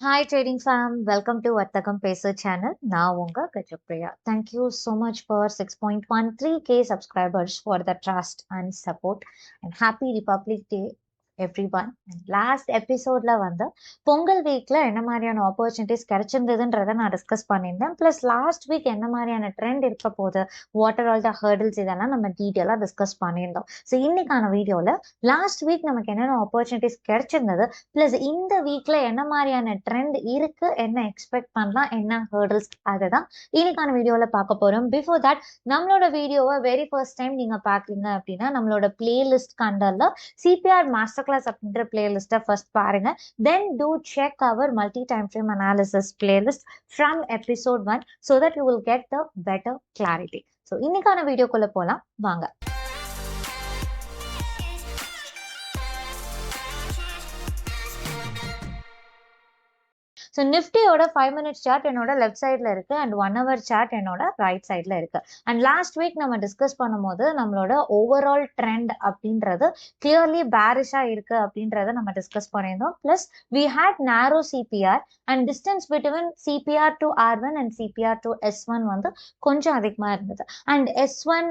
Hi trading fam, welcome to Vartakam Pesa channel. Now unga Gajapriya. Thank you so much for 6.13k subscribers for the trust and support and happy Republic Day everyone. And last episode la vanda Pongal வீக்ல என்ன மாதிரியான opportunities கிடைச்சிருந்ததுன்றதை நான் discuss பண்ணியிருந்தேன். Plus last week என்ன மாதிரியான trend இருக்க போகுது, what are all the hurdles, இதெல்லாம் நம்ம டீட்டெயிலாக டிஸ்கஸ் பண்ணியிருந்தோம். ஸோ இன்னைக்கான வீடியோவில் லாஸ்ட் வீக் நமக்கு என்னென்ன ஆப்பர்ச்சுனிட்டிஸ் கிடைச்சிருந்தது, பிளஸ் இந்த வீக்ல என்ன மாதிரியான ட்ரெண்ட் இருக்கு, என்ன எக்ஸ்பெக்ட் பண்ணலாம், என்ன ஹர்டில்ஸ், அதை தான் இன்னைக்கான வீடியோவில் பார்க்க போறோம். பிஃபோர் தட் நம்மளோட வீடியோவை வெரி ஃபர்ஸ்ட் டைம் நீங்க பாக்குறீங்க அப்படின்னா நம்மளோட பிளேலிஸ்ட் கண்டர்ல சிபிஆர் மாஸ்டர் கிளாஸ் அப்படின்ற பிளேலிஸ்ட்டை ஃபர்ஸ்ட் பாருங்க. தென் two check our multi-time frame analysis playlist from episode 1 so that you will get the better clarity. So இன்னைக்கான வீடியோக்குள்ள போலாம் வாங்க. ஸோ நிஃப்டியோட 5 minutes சார்ட் என்னோட லெஃப்ட் சைடில் இருக்கு அண்ட் 1 hour சார்ட் என்னோட ரைட் சைடில் இருக்கு. அண்ட் லாஸ்ட் வீக் நம்ம டிஸ்கஸ் பண்ணும்போது நம்மளோட ஓவரால் ட்ரெண்ட் அப்படின்றது கிளியர்லி பேரிஷாக இருக்கு அப்படின்றத நம்ம டிஸ்கஸ் பண்ணியிருந்தோம். Plus we had narrow CPR and distance between CPR to R1 and CPR to S1 வந்து கொஞ்சம் அதிகமாக இருந்தது. And S1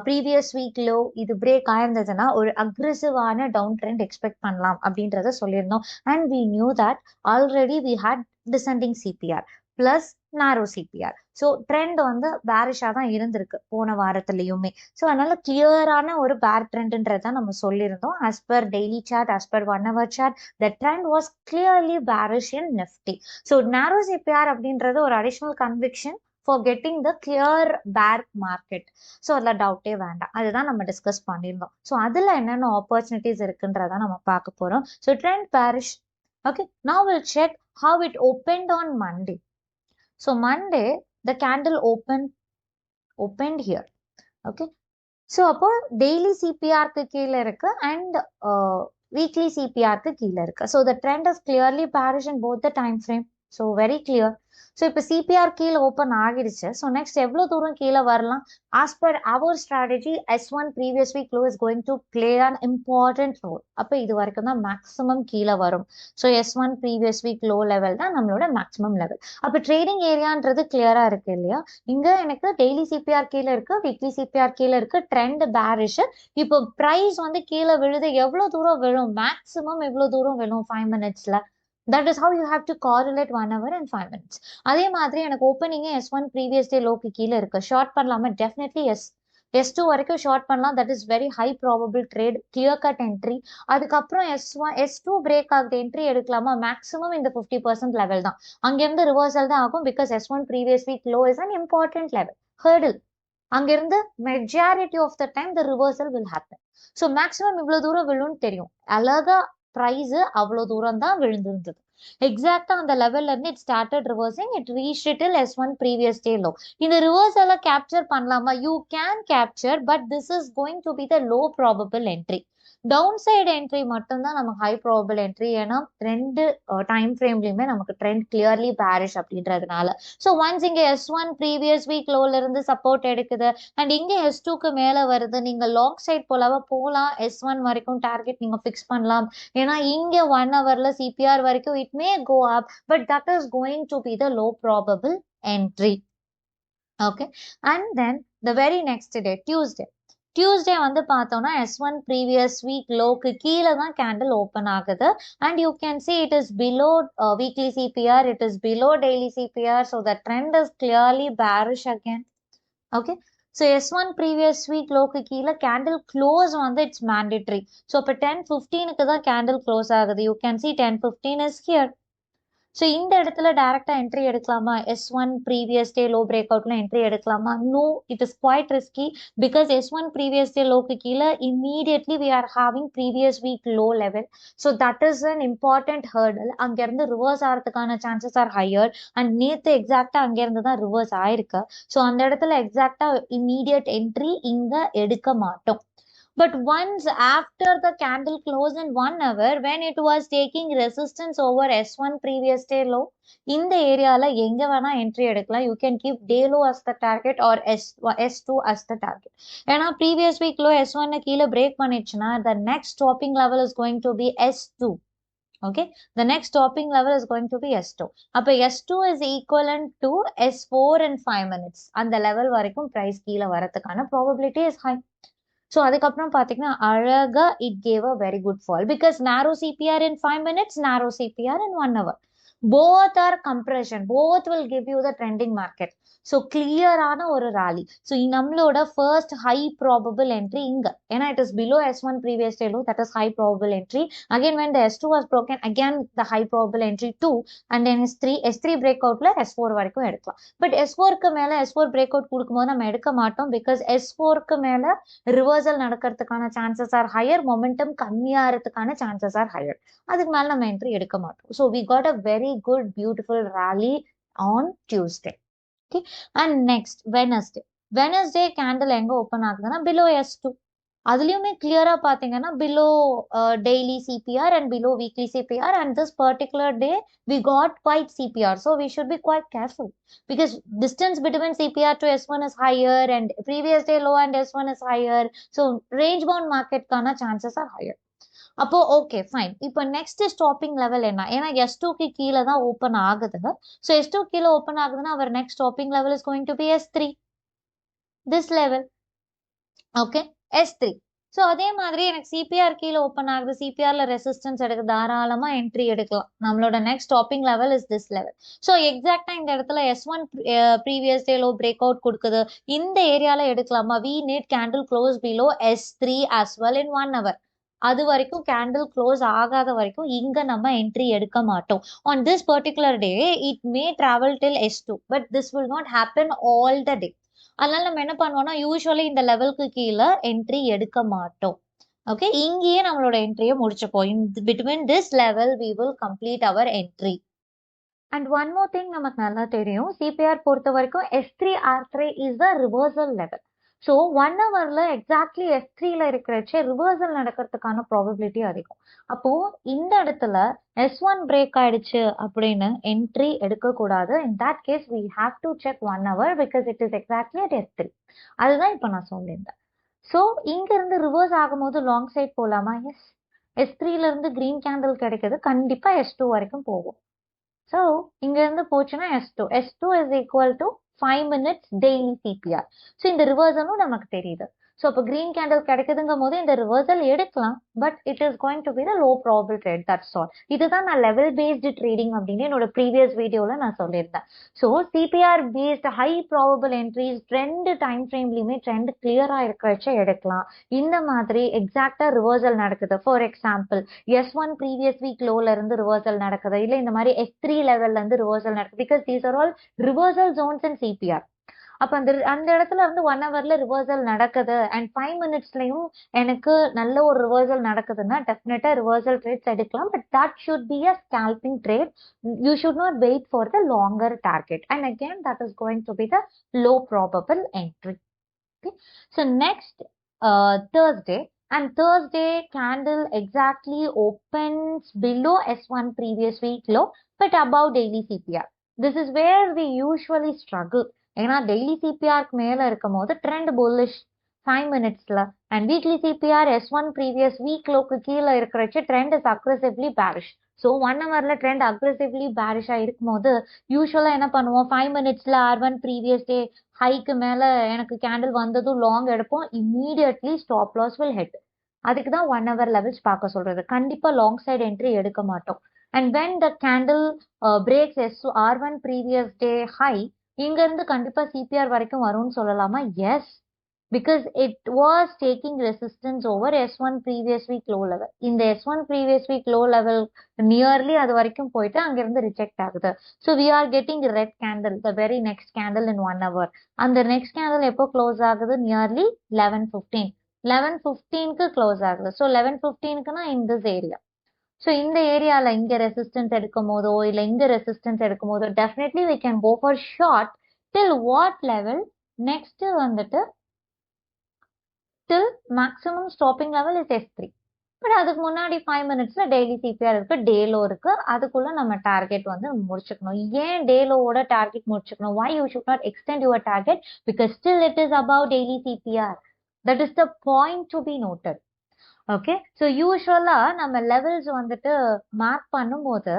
previous week low இது பிரேக் ஆயிருந்ததுன்னா ஒரு அக்ரெசிவான டவுன் ட்ரெண்ட் எக்ஸ்பெக்ட் பண்ணலாம் அப்படின்றத சொல்லியிருந்தோம். And we knew that already we had descending CPR plus narrow CPR. So trend வந்து பேரிஷாக தான் இருந்திருக்கு போன வாரத்துலையுமே. ஸோ அதனால கிளியரான ஒரு பேர் ட்ரெண்ட்ன்றதை நம்ம சொல்லியிருந்தோம். As per daily chart, as per 1 hour chart, the trend was clearly bearish in Nifty. So narrow CPR அப்படின்றது ஒரு additional conviction for getting the clear bear market. So அதில் டவுட்டே வேண்டாம், அதுதான் நம்ம டிஸ்கஸ் பண்ணியிருந்தோம். ஸோ அதில் என்னென்ன ஆப்பர்ச்சுனிட்டிஸ் இருக்குன்றத நம்ம பார்க்க போகிறோம். So trend bearish. Okay, now we'll check how it opened on Monday. So Monday the candle opened here. Okay, so அப்போ டெய்லி சிபிஆருக்கு கீழே இருக்கு அண்ட் வீக்லி சிபிஆருக்கு கீழே இருக்கு. So the trend is clearly bearish in both the time frame. So very clear. So இப்போ CPR கீழே open ஆகிடுச்சு. ஸோ நெக்ஸ்ட் எவ்வளோ தூரம் கீழே வரலாம்? As per our strategy S1 previous week low is going to play an important role. அப்போ இது வரைக்கும் தான் மேக்ஸிமம் கீழே வரும். So S1 previous week low level தான் நம்மளோட மேக்ஸிமம் லெவல். அப்போ ட்ரேடிங் ஏரியான்றது கிளியராக இருக்கு இல்லையா? இங்கே எனக்கு டெய்லி சிபிஆர் கீழே இருக்கு, வீக்லி சிபிஆர் கீழே இருக்கு, ட்ரெண்ட் பேரிஷ். இப்போ ப்ரைஸ் வந்து கீழே விழுது, எவ்வளோ தூரம் விழும், மேக்ஸிமம் எவ்வளோ தூரம் விழும் 5 minutes. That is how you have to correlate 1 hour and 5 minutes. அதே மாதிரி எனக்கு ஓப்பனிங்கே S1 ப்ரீவியஸ் டே லோக்கு கீழே இருக்கு. ஷார்ட் பண்ணலாமா? டெஃபினெட்லி S2 வரைக்கும் ஷார்ட் பண்ணலாம். That is very high probable trade, clear cut entry. அதுக்கப்புறம் S2 பிரேக் ஆகுது, என்ட்ரி எடுக்கலாமா? மேக்ஸிமம் இந்த 50% லெவல் தான். அங்கிருந்து ரிவர்சல் தான் ஆகும். Because S1 previous week low is an important level, hurdle. அங்கிருந்து majority of the time the reversal will happen. So maximum இவ்வளோ தூரம் விழுன்னு தெரியும். அழகா ப்ரைஸ் அவ்வளோ தூரம் தான் விழுந்திருந்தது. எக்ஸாக்டா அந்த லெவல்ல இருந்து it started reversing. It reached till S1 previous day low. இந்த ரிவர்சலை கேப்சர் பண்ணலாமா? You can capture, but this is going to be the low probable entry. Down side entry மட்டும்தான் நமக்கு ஹை ப்ராபபிள் என்ட்ரி. ஏன்னா ரெண்டு டைம் ஃப்ரேம்லயுமே நமக்கு trend clearly bearish அப்படின்றதுனால. So once இங்க S1 ப்ரீவியஸ் வீக் லோல இருந்து சப்போர்ட் எடுக்குது அண்ட் இங்க S2க்கு மேல வருது, நீங்க லாங் சைட் போலாம். S1 வரைக்கும் டார்கெட் நீங்க ஃபிக்ஸ் பண்ணலாம். ஏன்னா இங்க 1 hourல சிபிஆர் வரைக்கும் it may go up, but that is going to be the low probable entry. Okay, and then the very next day Tuesday வந்து பார்த்தோம்னா S1 ப்ரீவியஸ் வீக் லோக்கு கீழே தான் கேண்டில் ஓப்பன் ஆகுது. And you can see it is below weekly CPR, it is below daily CPR. So the trend is clearly bearish again. Okay, so S1 previous week லோக்கு கீழே candle close வந்து it's mandatory. So இப்போ 10:15க்கு தான் candle close ஆகுது. You can see 10:15 is here. So இந்த இடத்துல டைரக்டா என்ட்ரி எடுக்கலாமா? S1 previous day low break அவுட்ல என்ட்ரி எடுக்கலாமா? No, it is quite risky. Because S1 previous day லோக்கு கீழே immediately we are having previous week low level. So that is an important hurdle. அங்கிருந்து reverse ஆகிறதுக்கான chances R higher. And நேற்று எக்ஸாக்டா அங்கிருந்து தான் ரிவர்ஸ் ஆயிருக்கு. ஸோ அந்த இடத்துல எக்ஸாக்டா இம்மீடியட் என்ட்ரி இங்க எடுக்க மாட்டோம். But once after the candle closed in 1 hour, when it was taking resistance over S1 previous day low, இந்த ஏரியால எங்க வேணா என்ட்ரி எடுக்கலாம். You can keep day low as the target or S2 as the target. ஏன்னா previous week low S1 கீழே break பண்ணிடுச்சுன்னா the next stopping level is going to be S2. Okay, the next stopping level is going to be S2. அப்ப S2 is equivalent to S4 in 5 minutes. அந்த level வரைக்கும் price கீழே வரதுக்கான probability is high. So அதுக்கப்புறம் பாத்தீங்கன்னா அழகா it gave a very good fall because narrow CPR in 5 minutes, narrow CPR in 1 hour. Both are compression. Both will give you the trending market. So clear ஆன ஒரு rally. So நம்மளோட first high probable entry இங்க. ஏன்னா it is below S1 previous day low, that is high probable entry. Again when the S2 was broken, again the high probable entry 2 and then S3 breakoutல S4 வரைக்கும் எடுக்கலாம். But S4க்கு மேல S4 breakout கொடுக்கும்போது நம்ம எடுக்க மாட்டோம் because S4க்கு மேல reversal நடக்கிறதுக்கான chances are higher, momentum கம்மியாகிறதுக்கான chances are higher. அதுக்கு மேல நம்ம என்ட்ரி எடுக்க மாட்டோம். So we got a very good beautiful rally on Tuesday. Okay, and next Wednesday candle எங்க ஓபன் ஆகுதுன்னா below S2. அதுலயுமே கிளியரா பாத்தீங்கன்னா below daily CPR and below weekly CPR, and this particular day we got quite CPR, so we should be quite careful because distance between CPR to S1 is higher and previous day low and S1 is higher, so range bound market கான chances are higher. அப்போ okay fine. இப்போ next stopping level என்ன? ஏன்னா S2க்கு கீழே தான் open ஆகுது. So S2 கீழே open ஆகுதுன்னா அவர் next stopping level is going to be S3. This level. Okay, S3. So அதே மாதிரி எனக்கு சிபிஆர் கீழே ஓப்பன் ஆகுது, சிபிஆர்ல ரெசிஸ்டன்ஸ் எடுக்க தாராளமா என்ட்ரி எடுக்கலாம். நம்மளோட next stopping level is this level. So எக்ஸாக்டா இந்த இடத்துல S1 previous day low break out கொடுக்குது, இந்த ஏரியால எடுக்கலாமா? We need candle close below S3 as well in 1 hour. அது வரைக்கும் கேண்டில் க்ளோஸ் ஆகாத வரைக்கும் இங்க நம்ம என்ட்ரி எடுக்க மாட்டோம். On this particular day it may travel till S2, but this will not happen all the day. அதனால நம்ம என்ன பண்ணுவோம்னா யூஸ்வலி இந்த லெவலுக்கு கீழே என்ட்ரி எடுக்க மாட்டோம். ஓகே, இங்கேயே நம்மளோட என்ட்ரியை முடிச்சுப்போம். In between this level we will complete our entry. And one more thing நமக்கு நல்லா தெரியும், சிபிஆர் பொறுத்த வரைக்கும் S3 R3 is the reversal level. So 1 ஹவர்ல எக்ஸாக்ட்லி S3ல இருக்கிறச்சே ரிவர்சல் நடக்கிறதுக்கான ப்ராபபிலிட்டி அதிகம். அப்போ இந்த இடத்துல S1 பிரேக் ஆயிடுச்சு அப்படின்னு என்ட்ரி எடுக்கக்கூடாது. In that case we have to check 1 hour because it is exactly at S3. அதுதான் இப்போ நான் சொல்லியிருந்தேன். ஸோ இங்க இருந்து ரிவர்ஸ் ஆகும்போது லாங் சைட் போகலாமா? எஸ். S3ல இருந்து கிரீன் கேண்டில் கிடைக்குது, கண்டிப்பா S2 வரைக்கும் போகும். ஸோ இங்க இருந்து போச்சுன்னா S2 is equal to 5 minutes daily CPR. So இந்த ரிவர்சலும் நமக்கு தெரியுது. ஸோ அப்போ கிரீன் கேண்டில் கிடைக்குதுங்கும் போது இந்த ரிவர்சல் எடுக்கலாம், but it is going to be the low probable trade. That's all. இதுதான் நான் லெவல் பேஸ்டு ட்ரேடிங் அப்படின்னு என்னோட ப்ரீவியஸ் வீடியோல நான் சொல்லியிருந்தேன். So CPR based high probable entries trend time ஃப்ரேம்லயுமே ட்ரெண்ட் கிளியரா இருக்கிறச்ச எடுக்கலாம். இந்த மாதிரி எக்ஸாக்டா ரிவர்சல் நடக்குது, for example S1 previous week லோல இருந்து ரிவர்சல் நடக்குது, இல்ல இந்த மாதிரி S3 லெவல்ல இருந்து ரிவர்சல் நடக்குது, because these are all reversal zones in CPR. அப்ப அந்த இடத்துல இருந்து 1 ஹவர்ல ரிவர்சல் நடக்குது அண்ட் 5 மினிட்ஸ்லயும் எனக்கு நல்ல ஒரு ரிவர்சல் நடக்குதுன்னா டெஃபினட்டா ரிவர்சல் ட்ரேட்ஸ் எடுக்கலாம். But that should be a scalping trade. You should not wait for the longer target. And again that is going to be the low probable entry. So next Thursday, and Thursday candle exactly opens below S1 previous week low but above daily CPR. This is where we usually struggle. ஏன்னா daily சிபிஆருக்கு மேல இருக்கும் போது trend bullish 5 மினிட்ஸ்ல, and weekly CPR S1 previous week லோக்கு கீழே இருக்கிறச்சு trend is aggressively bearish. So 1 ஹவர்ல ட்ரெண்ட் அக்ரெசிவ்லி பேரிஷா இருக்கும் போது யூஸ்வலா என்ன பண்ணுவோம், 5 மினிட்ஸ்ல R1 ப்ரீவியஸ் டே ஹைக்கு மேல எனக்கு கேண்டில் வந்ததும் லாங் எடுப்போம், immediately stop loss will hit. அதுக்கு தான் 1 ஹவர் லெவல்ஸ் பார்க்க சொல்றது. கண்டிப்பா லாங் சைடு என்ட்ரி எடுக்க மாட்டோம். And when the candle breaks R1 previous day high, இங்க இருந்து கண்டிப்பா சிபிஆர் வரைக்கும் வரும்னு சொல்லலாமா? Yes, because it was taking resistance over S1 previous week low level. இந்த S1 previous week low level nearly அது வரைக்கும் போயிட்டு அங்கிருந்து ரிஜெக்ட் ஆகுது. So we are getting red candle, the very next candle in 1 hour. அந்த next candle எப்போ close ஆகுது? Nearly 11:15க்கு க்ளோஸ் ஆகுது. So 11:15க்குன்னா in this area. So இந்த ஏரியால இங்க ரெசிஸ்டன்ஸ் எடுக்கும் போதோ இல்ல இங்க ரெசிஸ்டன்ஸ் எடுக்கும் போதோ definitely we can go for short till what level? Next வந்துட்டு till maximum stopping level is S3. But அதுக்கு முன்னாடி 5 மினிட்ஸ்ல டெய்லி சிபிஆர் இருக்கு, டேலோ இருக்கு, அதுக்குள்ள நம்ம டார்கெட் வந்து முடிச்சுக்கணும். ஏன் டேலோவோட target முடிச்சுக்கணும்? why you should not extend your target? because still it is above daily CPR. that is the point to be noted. Okay, so யூஸ்வலா நம்ம லெவல்ஸ் வந்துட்டு மார்க் பண்ணும்போது,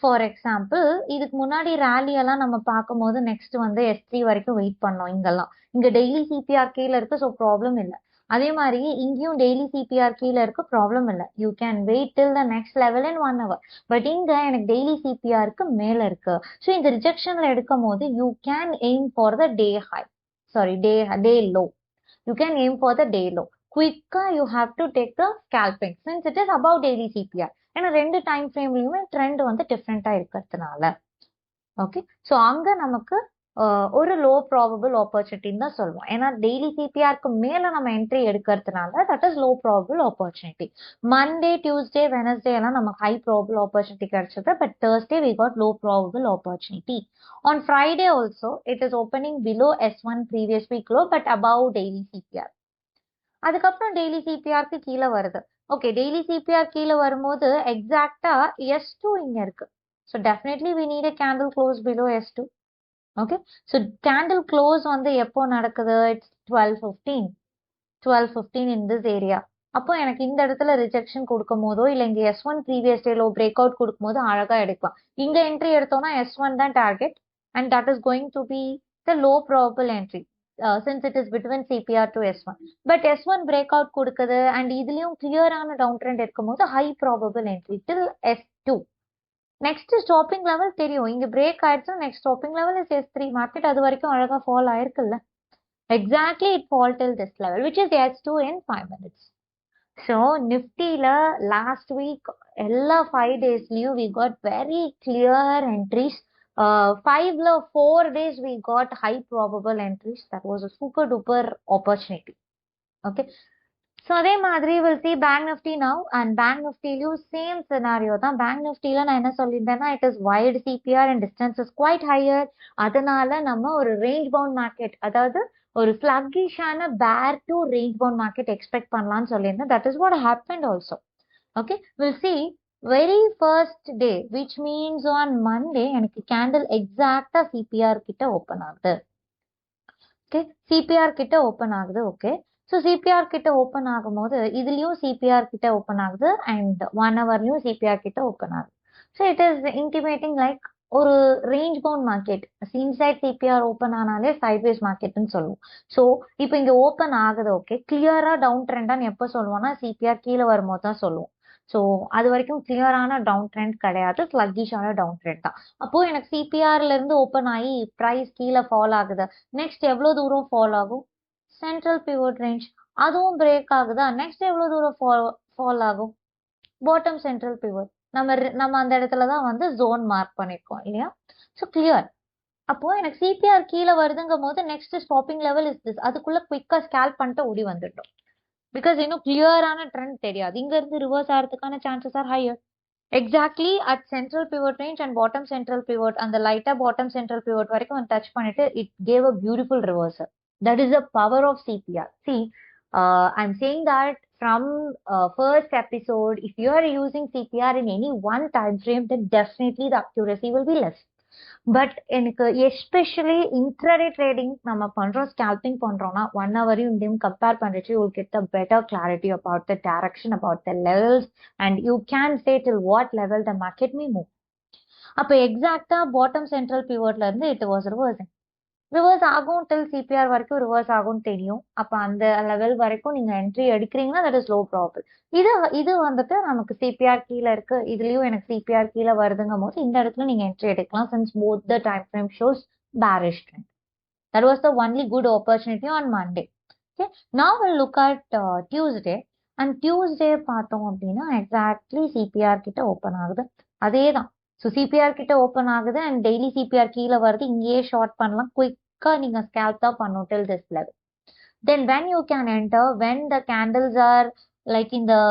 ஃபார் எக்ஸாம்பிள் இதுக்கு முன்னாடி ரேலி எல்லாம் நம்ம பார்க்கும்போது நெக்ஸ்ட் வந்து S3 வரைக்கும் வெயிட் பண்ணோம் இங்கெல்லாம். இங்க டெய்லி சிபிஆர் கீழே இருக்கு, ஸோ ப்ராப்ளம் இல்லை. அதே மாதிரி இங்கேயும் டெய்லி சிபிஆர் கீழே இருக்கு, ப்ராப்ளம் இல்லை. You can wait till the next level in 1 hour. But இங்க எனக்கு டெய்லி சிபிஆருக்கு மேல இருக்கு. ஸோ இந்த ரிஜெக்ஷன்ல எடுக்கும் போது you can aim for the day high, sorry day low. You can aim for the day low. Quicker you have to take the scalping since it is above daily CPR. ஏன்னா ரெண்டு time ஃப்ரேம்லயுமே trend வந்து டிஃப்ரெண்டா இருக்கிறதுனால. Okay, so அங்க நமக்கு ஒரு low probable ஆப்பர்ச்சுனிட்டின்னு தான் சொல்லுவோம். ஏன்னா டெய்லி சிபிஆருக்கு மேல நம்ம என்ட்ரி எடுக்கிறதுனால that is low probable opportunity. Monday, Tuesday, Wednesday எல்லாம் நமக்கு ஹை ப்ராபபிள் ஆப்பர்ச்சுனிட்டி கிடைச்சது. But Thursday we got low probable opportunity. On Friday also, it is opening below S1 previous week low, but above daily CPR. அதுக்கப்புறம் daily சிபிஆருக்கு கீழே வருது. Okay, daily CPR கீழே வரும்போது எக்ஸாக்டா S2 இங்க இருக்கு. So definitely we need a candle close below S2. Okay, so candle close வந்து எப்போ நடக்குது? It's 12:15 in this area. அப்போ எனக்கு இந்த இடத்துல ரிஜெக்ஷன் கொடுக்கும் போதோ இல்லை இங்க S1 previous day low break out கொடுக்கும் போது அழகா எடுக்கலாம். இங்க என்ட்ரி எடுத்தோம்னா S1 தான் target and that is going to be the low probable entry since it is between CPR to S1. But S1 break out கொடுக்குது அண்ட் இதுலயும் கிளியரான டவுன் ட்ரெண்ட் இருக்கும் போது high probable entry till S2. Next stopping level தெரியும், இங்க break ஆயிடுச்சுன்னா next stopping level is S3. Market அது வரைக்கும் அழகா fall ஆயிருக்குல்ல. Exactly it fall till this level which is S2 in 5 minutes. So நிஃப்டியில லாஸ்ட் வீக் எல்லா 5 டேஸ்லயும் we got very clear entries. 5ல 4 days we got high probable entries. That was a super duper opportunity. Okay, so அதே மாதிரி we'll see Bank Nifty now, and Bank Niftyலயும் same scenario தான். Bank Niftyல நான் என்ன சொல்லியிருந்தேன்னா it is wide CPR and distance is quite higher. அதனால நம்ம ஒரு range bound market, அதாவது ஒரு sluggish-ஆன bear to range bound market expect பண்ணலாம்னு சொல்லியிருந்தேன். That is what happened also. Okay, we'll see very first day, which means on Monday எனக்கு candle exact CPR கிட்ட open ஆகுது. ஓகே, CPR கிட்ட ஓபன் ஆகுது. Okay, so CPR கிட்ட open ஆகும்போது இதுலயும் CPR கிட்ட ஓபன் ஆகுது அண்ட் 1 hourலயும் CPR கிட்ட ஓபன் ஆகுது. So it is intimating like ஒரு range bound market. Inside CPR open ஆனாலே சைட்வேஸ் மார்க்கெட்னு சொல்லுவோம். ஸோ இப்போ இங்க ஓப்பன் ஆகுது. ஓகே, கிளியரா டவுன் ட்ரெண்டான்னு எப்போ சொல்லுவோம்னா சிபிஆர் கீழே வரும்போது தான் சொல்லுவோம். ஸோ அது வரைக்கும் கிளியரான டவுன் ட்ரெண்ட் கிடையாது, ஸ்லக்கிஷான டவுன் ட்ரெண்ட் தான். அப்போ எனக்கு சிபிஆர்ல இருந்து ஓப்பன் ஆகி ப்ரைஸ் கீழே ஃபால் ஆகுது. நெக்ஸ்ட் எவ்வளவு தூரம் ஃபால் ஆகும்? சென்ட்ரல் பிவோட் ரேஞ்ச், அதுவும் பிரேக் ஆகுதா? நெக்ஸ்ட் எவ்வளவு தூரம் ஃபால் ஆகும்? Bottom central pivot. நம்ம அந்த இடத்துல தான் வந்து ஜோன் மார்க் பண்ணிருக்கோம் இல்லையா? So clear. அப்போ எனக்கு சிபிஆர் கீழே வருதுங்கும் போது next stopping level is this. அதுக்குள்ள குயிக்கா ஸ்கேல் பண்ணிட்டு ஓடி வந்துட்டோம். பிகாஸ் இன்னும் கிளியரான ட்ரெண்ட் தெரியாது. இங்க இருந்து ரிவர்ஸ் ஆகிறதுக்கான chances R higher. Exactly at central pivot range and bottom central pivot, அந்த லைட்டா பாட்டம் சென்ட்ரல் பிவோட் வரைக்கும் டச் பண்ணிட்டு it gave a beautiful reversal. That is the power of CPR. See, I'm saying that from first episode, if you are using CPR in any one time frame, then definitely the accuracy will be less. But எனக்கு especially intraday trading நம்ம பண்றோம், scalping பண்றோம்னா 1 hourயும் இதையும் compare பண்ணிட்டு you will get the better clarity about the direction, about the levels, and you can say till what level the market may move. அப்போ எக்ஸாக்டா bottom central பிவோட்ல இருந்து it was reverse ஆகும் டில் CPR வரைக்கும் reverse ஆகும்னு தெரியும். அப்ப அந்த லெவல் வரைக்கும் நீங்க என்ட்ரி எடுக்கிறீங்கன்னா தட் இஸ் லோ ப்ராபிள். இது வந்துட்டு நமக்கு சிபிஆர் கீழே இருக்கு, இதுலயும் எனக்கு சிபிஆர் கீழே வருதுங்கும் போது இந்த இடத்துல நீங்க என்ட்ரி எடுக்கலாம் since both the time frame shows bearish trend. That was the only good opportunity on Monday. Okay, now we'll look at Tuesday. And Tuesday பார்த்தோம் அப்படின்னா எக்ஸாக்ட்லி சிபிஆர் கிட்ட ஓப்பன் ஆகுது. அதே தான். ஸோ சிபிஆர் கிட்ட ஓப்பன் ஆகுது and daily CPR கீழே வருது. இங்கேயே ஷார்ட் பண்ணலாம், குயிக்கா நீங்க ஸ்கேல்ப் தான் பண்ணும் till this level. Then when you can enter, when the candles are like in the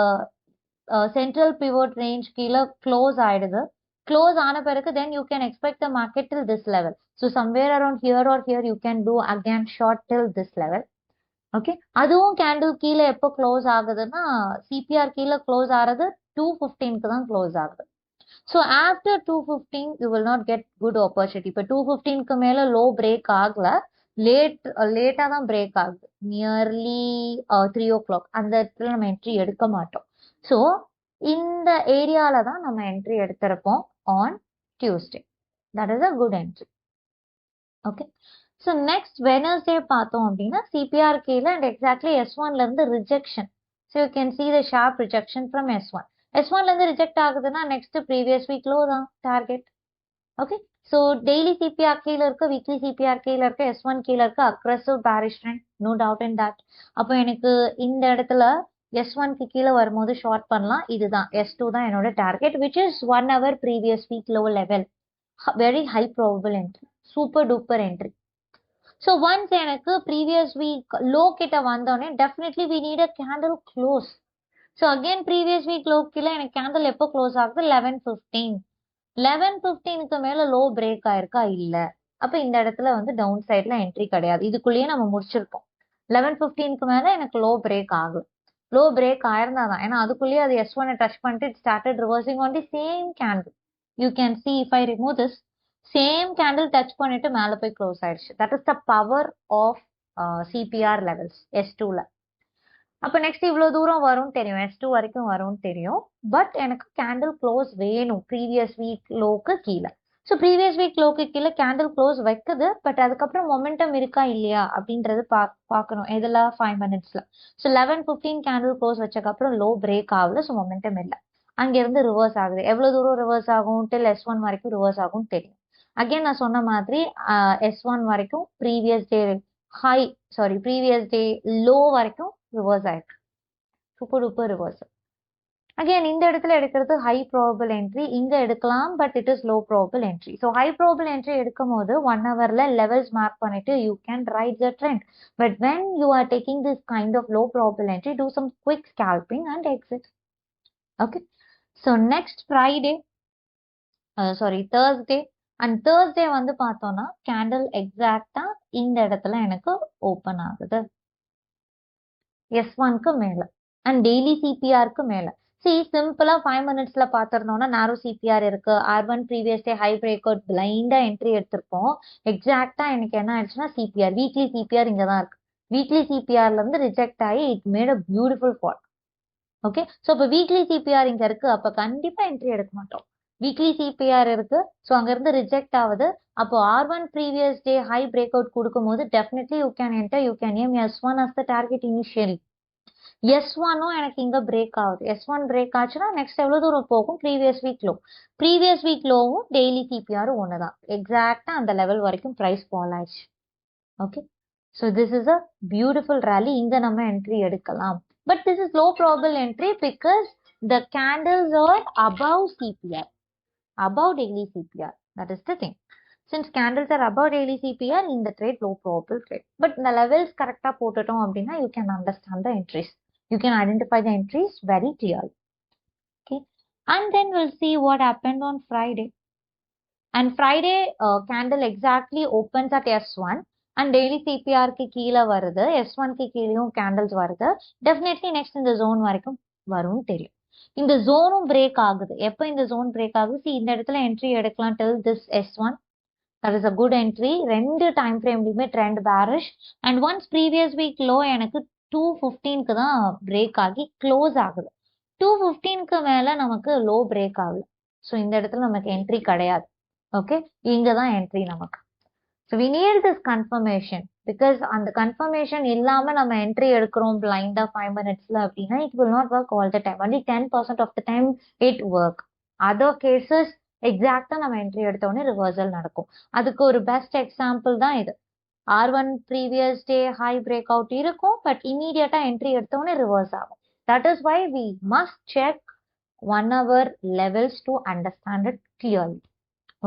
central pivot range கீழே க்ளோஸ் ஆயிடுது. க்ளோஸ் ஆன பிறகு then you can expect the market till this level. So somewhere around here or here you can do again short till this level. Okay, அதுவும் candle கீழே எப்போ close ஆகுதுன்னா CPR கீழே close ஆகுது 2:15க்கு தான் க்ளோஸ் ஆகுது. So after 2:15 you will not get good opportunity. இப்போ 2:15க்கு மேலே லோ பிரேக் ஆகல. லேட்டா தான் பிரேக் ஆகுது, நியர்லி 3 o'clock. அந்த இடத்துல நம்ம என்ட்ரி எடுக்க மாட்டோம். ஸோ இந்த ஏரியால தான் நம்ம என்ட்ரி எடுத்திருப்போம் on Tuesday. That is a good entry. Okay. So next Wednesday பார்த்தோம் அப்படின்னா சிபிஆர் கீழே அண்ட் எக்ஸாக்ட்லி S1ல இருந்து rejection. So you can see the sharp rejection from S1ல இருந்து ரிஜெக்ட் ஆகுதுன்னா நெக்ஸ்ட் ப்ரீவியஸ் வீக் லோ தான் target. Okay. So daily CPR கீழே இருக்கு, வீக்லி சிபிஆர் கீழே இருக்கு, S1 கீழே இருக்கு, aggressive bearish trend, no doubt in that. அப்போ எனக்கு இந்த இடத்துல S1க்கு கீழே வரும்போது ஷார்ட் பண்ணலாம். இதுதான் S2 தான் என்னோட target, which is 1 hour previous week low level. Very high probable entry, super duper entry. So once எனக்கு ப்ரீவியஸ் வீக் லோ கிட்ட வந்தோடனே definitely we need a candle close. So again previous week low கீழே எனக்கு candle எப்போ close ஆகுது? 11:15. 11:15க்கு மேல low break ஆயிருக்கா? இல்ல. அப்ப இந்த இடத்துல வந்து டவுன் சைட்ல என்ட்ரி கிடையாது. இதுக்குள்ளேயே நம்ம முடிச்சிருக்கோம். 11:15க்கு மேல எனக்கு லோ பிரேக் ஆகும். லோ பிரேக் ஆயிருந்தாதான், ஏன்னா அதுக்குள்ளேயே அது S1 டச் பண்ணிட்டு it started reversing on the same candle. You can see if I remove this, same candle touch பண்ணிட்டு மேல போய் க்ளோஸ் ஆயிடுச்சு. That is the power of CPR levels S2ல. அப்ப நெக்ஸ்ட் இவ்வளவு தூரம் வரும்னு தெரியும், S2 வரைக்கும் வரும்னு தெரியும். பட் எனக்கு கேண்டில் க்ளோஸ் வேணும் ப்ரீவியஸ் வீக் லோக்கு கீழே. ஸோ ப்ரீவியஸ் வீக் லோக்கு கீழே கேண்டில் க்ளோஸ் வைக்குது, பட் அதுக்கப்புறம் மொமெண்டம் இருக்கா இல்லையா அப்படின்றது பார்க்கணும். எதுல? 5 minutesல. ஸோ 11:15 கேண்டில் க்ளோஸ் வச்சக்கப்புறம் லோ பிரேக் ஆகல, ஸோ மொமெண்டம் இல்லை. அங்கிருந்து ரிவர்ஸ் ஆகுது. எவ்வளவு தூரம் ரிவர்ஸ் ஆகும்? டில் S1 வரைக்கும் ரிவர்ஸ் ஆகும் தெரியும். அகைன் நான் சொன்ன மாதிரி S1 வரைக்கும் previous day previous day low வரைக்கும் ரிவர்ஸ் ஆயிருக்கு. Super duper reverse. அகைன் இந்த இடத்துல எடுக்கிறது ஹை ப்ராபபிள் என்ட்ரி. இங்க எடுக்கலாம், but it is low probable entry. So high probable entry எடுக்கும் போது 1 hourல லெவல்ஸ் மார்க் பண்ணிட்டு you can ride the trend. But when you are taking this kind of low probable entry, do some quick scalping and exit. Okay. So next Thursday. And Thursday வந்து பார்த்தோம்னா candle எக்ஸாக்டா இந்த இடத்துல எனக்கு open ஆகுது S1க்கு மேல and daily சிபிஆருக்கு மேல. சிம்பிளா 5 minutesல பாத்திருந்தோம்னா நேரோ சிபிஆர் இருக்கு, R1 previous day high break out, பிளைண்டா என்ட்ரி எடுத்திருப்போம். எக்ஸாக்டா எனக்கு என்ன ஆயிடுச்சுன்னா சிபிஆர், வீக்லி சிபிஆர் இங்கதான் இருக்கு. வீக்லி சிபிஆர்ல இருந்து ரிஜெக்ட் ஆகி it made a beautiful fall. Okay. So இப்போ வீக்லி சிபிஆர் இங்க இருக்கு, அப்ப கண்டிப்பா என்ட்ரி எடுக்க மாட்டோம். வீக்லி சிபிஆர் இருக்கு, ஸோ அங்க இருந்து ரிஜெக்ட் ஆகுது. அப்போ R1 previous day high break out கொடுக்கும் போது definitely you can enter, you can aim S1 as the target initially. S1ம் எனக்கு இங்க பிரேக் ஆகுது. S1 பிரேக் ஆச்சுன்னா நெக்ஸ்ட் எவ்வளவு தூரம் போகும்? Previous week low. Previous week லோவும் டெய்லி சிபிஆரும் ஒண்ணுதான். எக்ஸாக்டா அந்த லெவல் வரைக்கும் பிரைஸ் ஃபால் ஆயிடுச்சு. Okay. So this is a beautiful rally. இங்க நம்ம என்ட்ரி எடுக்கலாம். But this is low probable entry because the candles are above CPR, above daily CPR. That is the thing. Since candles are above daily CPR, in the trade low probable trade. But the levels correct போட்டுட்டோம் அப்படின்னா you can understand the entries. You can identify the entries very clearly. Okay. And then we'll see what happened on Friday. And Friday candle exactly opens at S1 and daily CPR க்கு கீழே வருது, S1 க்கு கீழேயும் candles வருது. Definitely next இந்த zone வரைக்கும் வரும்னு தெரியும். இந்த ஜோனும் பிரேக் ஆகுது. எப்போ இந்த ஜோன் பிரேக் ஆகுது? இந்த இடத்துல என்ட்ரி எடுக்கலாம் till this S1. that is a good entry. ரெண்டு டைம் ஃப்ரேம்லயுமே trend bearish. And once previous week low எனக்கு 2:15க்கு தான் பிரேக் ஆகி க்ளோஸ் ஆகுது. 2:15க்கு மேல நமக்கு லோ பிரேக் ஆகுது. ஸோ இந்த இடத்துல நமக்கு என்ட்ரி கிடையாது. ஓகே. இங்க தான் என்ட்ரி நமக்கு. So we need this confirmation. Because அந்த கன்ஃபர்மேஷன் இல்லாம நம்ம என்ட்ரி எடுக்கிறோம் பிளைண்டா 5 minutesல அப்படின்னா it will not work all the time. only 10% of the time it work. Other cases எக்ஸாக்டா நம்ம என்ட்ரி எடுத்தோடனே ரிவர்சல் நடக்கும். அதுக்கு ஒரு பெஸ்ட் எக்ஸாம்பிள் தான் இது. R1 previous day high break out இருக்கும், பட் இமீடியட்டா என்ட்ரி எடுத்தோடனே ரிவர்ஸ் ஆகும். That is why we must check 1 hour levels to understand it clearly.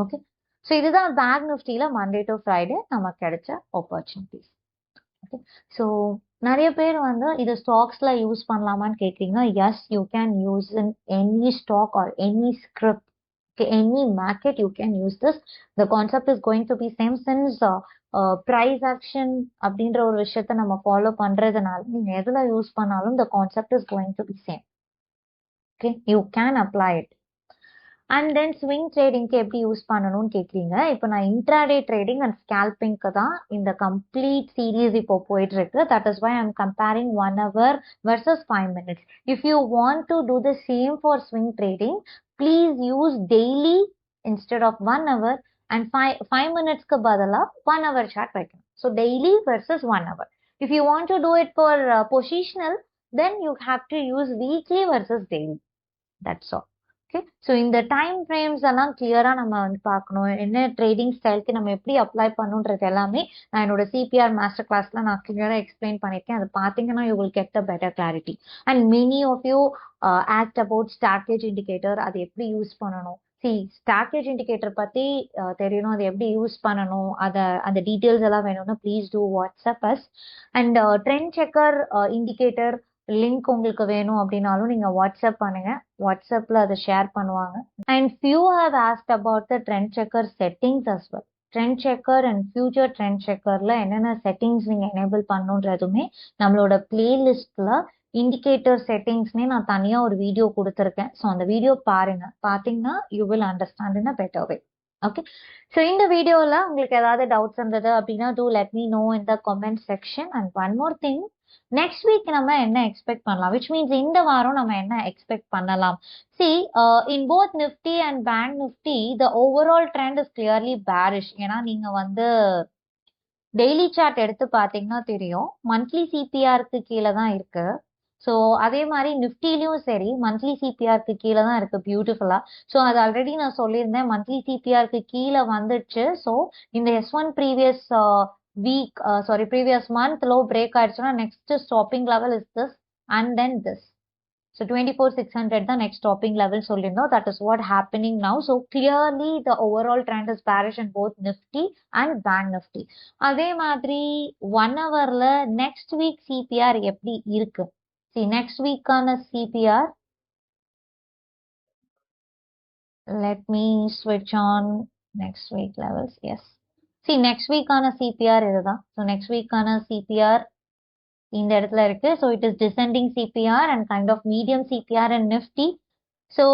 ஓகே. ஸோ இதுதான் பேங்க் நிஃப்டியில மண்டே டு ஃப்ரைடே நமக்கு கிடைச்ச ஆப்பர்ச்சுனிட்டிஸ். ஓகே. ஸோ நிறைய பேர் வந்து இது ஸ்டாக்ஸ்ல யூஸ் பண்ணலாமான்னு கேட்குறீங்க. Yes, you can use in any stock or any script. Okay, any market you can use this. The concept is going to be same since price action அப்படின்ற ஒரு விஷயத்த நம்ம ஃபாலோ பண்றதுனால நீங்க எதுல யூஸ் பண்ணாலும் the concept is going to be same. Okay, you can apply it. And then swing ட்ரேடிங்க்கு எப்படி யூஸ் பண்ணணும்னு கேட்குறீங்க. இப்போ நான் இன்ட்ராடே ட்ரேடிங் அண்ட் ஸ்கேல்பிங்க்கு தான் இந்த கம்ப்ளீட் சீரீஸ் இப்போ போயிட்டு இருக்கு. That is why I'm comparing 1 hour versus 5 minutes. If you want to do the same for swing trading, please use daily instead of 1 hour and 5 minutes-க்கு பதிலா 1 hour chart வைக்கணும். So daily versus 1 hour. If you want to do it for positional, then you have to use weekly versus daily. That's all. Okay, so இந்த time frames எல்லாம் கிளியராக நம்ம வந்து பார்க்கணும். என்ன trading ஸ்டைலுக்கு நம்ம எப்படி அப்ளை பண்ணுன்றது எல்லாமே நான் என்னோட சிபிஆர் மாஸ்டர் கிளாஸ்ல நான் கிளியராக எக்ஸ்பிளைன் பண்ணியிருக்கேன். அது பார்த்தீங்கன்னா you will get the better clarity. And many of you asked about ஸ்டார்டேஜ் இண்டிகேட்டர், அது எப்படி யூஸ் பண்ணணும். ஸ்டார்டேஜ் இண்டிகேட்டர் பற்றி தெரியணும், அது எப்படி யூஸ் பண்ணணும், அந்த டீட்டெயில்ஸ் எல்லாம் வேணும்னா please do WhatsApp us. And trend checker indicator link உங்களுக்கு வேணும் அப்படின்னாலும் நீங்க வாட்ஸ்அப் பண்ணுங்க, வாட்ஸ்அப்ல அதை ஷேர் பண்ணுவாங்க. And few have asked about the trend checker settings as well. Trend checker and future trend செக்கர்ல என்னென்ன செட்டிங்ஸ் நீங்க எனேபிள் பண்ணுன்றதுமே நம்மளோட பிளேலிஸ்ட்ல இண்டிகேட்டர் செட்டிங்ஸ்னே நான் தனியா ஒரு வீடியோ கொடுத்துருக்கேன். ஸோ அந்த வீடியோ பாருங்க, பார்த்தீங்கன்னா you will understand in a better way. Okay, so இந்த வீடியோவில் உங்களுக்கு ஏதாவது டவுட்ஸ் இருந்தது அப்படின்னா do let me know in the comment section. And one more thing, next week நம்ம என்ன எக்ஸ்பெக்ட் பண்ணலாம், விச் மீன்ஸ் இந்த வாரம் நம்ம என்ன எக்ஸ்பெக்ட் பண்ணலாம். இன் both Nifty and bank Nifty the overall trend is clearly bearish. ஏன்னா நீங்க வந்து டெய்லி சார்ட் எடுத்து பார்த்தீங்கன்னா தெரியும், மந்த்லி சிபிஆருக்கு கீழே தான் இருக்கு. ஸோ அதே மாதிரி நிஃப்டிலையும் சரி மந்த்லி சிபிஆருக்கு கீழே தான் இருக்கு பியூட்டிஃபுல்லா. ஸோ அது ஆல்ரெடி நான் சொல்லியிருந்தேன், மந்த்லி சிபிஆருக்கு கீழே வந்துடுச்சு. ஸோ இந்த S1 previous week previous month low break ஆயிடுச்சுன்னா next stopping level is this and then this. So 24,600 தான் நெக்ஸ்ட் ஸ்டாப்பிங் லெவல் சொல்லியிருந்தோம். That is what happening now. So clearly the overall trend is bearish in both Nifty and bank Nifty. அதே மாதிரி 1 hourல next week CPR எப்படி இருக்கு. Next வீக்கான CPR, let me switch on next week levels. Yes, next weekaன CPR இதுதான். So next வீக்கான CPR இந்த இடத்துல இருக்கு. So it is descending CPR and kind of medium CPR and Nifty. So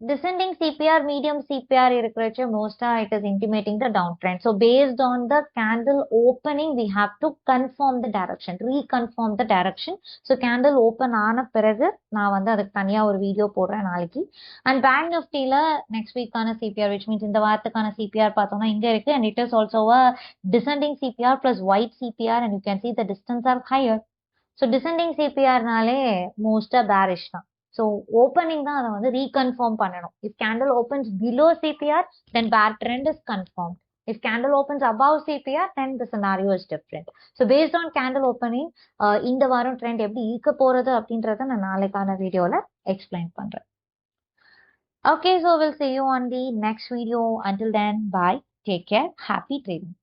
descending CPR, medium CPR இருக்கிறச்சு மோஸ்டா it is intimating the downtrend. So based on the candle opening we have to confirm the direction, reconfirm the direction. So candle open ஆன பிறகு நான் வந்து அதுக்கு தனியா ஒரு video போடுறேன் நாளைக்கு. அண்ட் பேங்க் நிஃப்டில நெக்ஸ்ட் வீக்கான சிபிஆர் which means இந்த வாரத்துக்கான சிபிஆர் பார்த்தோம்னா இங்க இருக்கு. And it is also a descending CPR plus white CPR and you can see the distance are higher. So descending CPRனாலே மோஸ்டா bearish தான். ஸோ ஓப்பனிங் தான் அதை வந்து ரீகன்ஃபார்ம் பண்ணணும். If candle opens below CPR then bear trend is confirm. If candle opens above CPR then the scenario is different. So based on candle opening இந்த வாரம் trend எப்படி இருக்க போறது அப்படின்றத நான் நாளைக்கான வீடியோல எக்ஸ்பிளைன் பண்றேன். Okay, so will see you on the next video. Until then, bye, take care, happy trading.